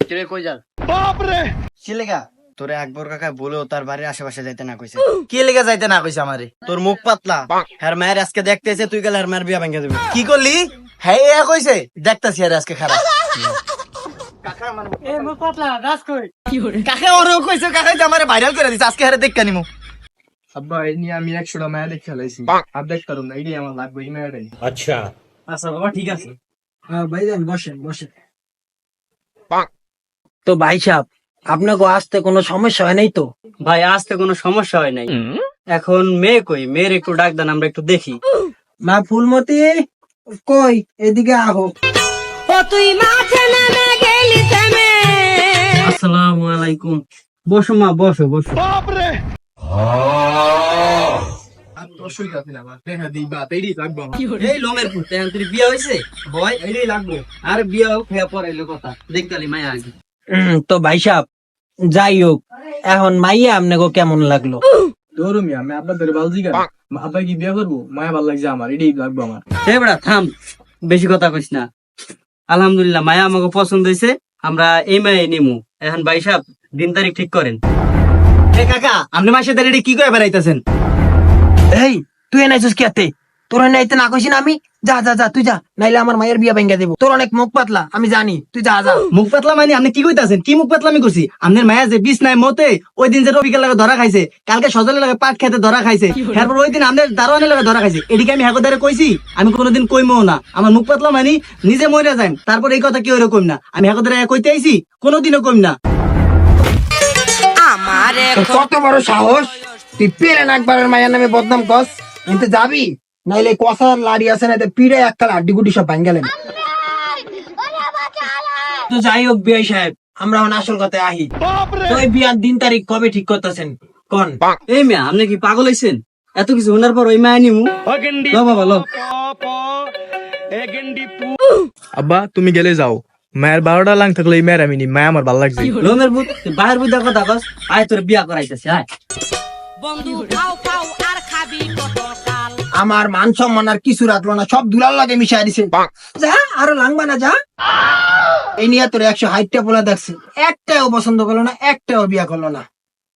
কিরে কই যাস? বাপ রে কি লেগা? তোরে আকবর কাকা বলেও তার বাড়ির আশেপাশে যাইতে না কইছে। কি লেগে যাইতে না কইছে আমারে? তোর মুখ পাতলা, হের মায়ের আজকে দেখতেছে, তুই গেলে হের মায়ের বিয়া ভেঙে দিবি। কি করলি? হ্যাঁ এ কইছে দেখতাছি আর আজকে খারাপ। কাকে ওরও কইছে, কাকে যে আমারে ভাইরাল করে দিছে, আজকে হারে দেখা নিমু। আব্বা এই নিয়ে আমি 100টা মায়া দেখে ফেলাইছি। আর দেখতে পারুম না, এটাই আমার লাগবে, এই মায়াটাই। আচ্ছা বাবা ঠিক আছে। হ্যাঁ ভাইজান বসেন বসেন। তো ভাই সাহেব, আপনাকে আসতে কোনো সমস্যা হয় নাই তো? ভাই আসতে কোনো সমস্যা হয় নাই। এখন মেয়ে কই, মেয়ের একটু ডাক দেন, আমরা একটু দেখি। মা ফুলমতি কই, এদিকে আহো। আসসালামু আলাইকুম। বসো মা, বসো বসো। বাপ রে আর তো অসুবিধা আছে না, আমার দেখা দিবা এইটাই লাগবে আমার। এই লোমের পুত, এখন তোর বিয়া হইছে? বয় এইটাই লাগবে। আর বিয়া হোক, হইয়া পড়াইলো কথা দেখতালি মায়া আগে। তো ভাই সাহেব যাই হোক, এখন মাইয়া আপনাকে কেমন লাগলো? ধরুমি আমি আপনাদের বালজি গান আব্বা কি বিয়ে করবো, মায়া ভাল লাগছে আমার, এটাই লাগবে আমার। এই বেড়া থাম, বেশি কথা কইস না। আলহামদুলিল্লাহ মায়া আমাকে পছন্দ হয়েছে, আমরা এই মায়ে নিমু। এখন ভাই সাহেব দিন তারিখ ঠিক করেন। এ কাকা, আপনি মাসে দাঁড়িয়ে কি করে বেড়াইতেছেন? এই তুই এনাইছিস কি আতে? তোর নাইতে না কইছি না আমি? যা যা যা, তুই যা, নাইলে আমার মায়ের বিয়া ভেঙে দেবো। তোর অনেক মুখ পাতলা, আমি জানি, তুই যা যা। মুখ পাতলা মানে আপনি কি কইতাছেন? কি মুখ পাতলা আমি করছি? আপনার মায়া যে বিষ নাই মতে, ওই দিন যে রবিকের লাগে ধরা খাইছে, কালকে সজলের লাগে পাট খেতে ধরা খাইছে, তারপর ওই দিন আপনার দারোয়ানের লাগে ধরা খাইছে, এদিকে আমি হাগোদারে কইছি? আমি কোনোদিন কইমও না। আমার মুখ পাতলা মানে নিজে মরে যাই, তারপর এই কথা কি ওরকম না। আমি হাগোদারে কইতে আইছি? কোনোদিনও কইম না। তোর কত বড় সাহস, তুই পেলেন একবারের মায়ের নামে বদনাম কস? কিন্তু যাবি, নাইলে কষার লাড়ি আছে না, পিড়ে এককাল আড্ডি গুড্ডি সব ভাঙ্গালেন। তো যাই হোক বিআই সাহেব, আমরা এখন আসল কথায় আহি। তো এই বিয়ার দিন তারিখ কবে ঠিক করতেছেন কোন? এই মেয়া, আপনি কি পাগল হইছেন? এত কিছু শোনার পর ওই মায়া নিমু? লো বাবা লো। আব্বা তুমি গেলে যাও, মায়ের 12টা লাং থাকলে এই মায়ের আমি নি, মায়া আমার ভাল লাগছে। লোমের ভূত, তুই বাহির বুদ্ধা কথা কস। আয় তোর বিয়া করাইতেছি, আয়। আমার মান সম্মান আর কিছু রাখলো না, সব দুলার লাগে মিশাই দিছে। যা আরো লাংবা না, যা। এই নিয়ে তোর 160টা পোলা দেখছে, একটাও পছন্দ করলো না, একটাও বিয়া করলো না।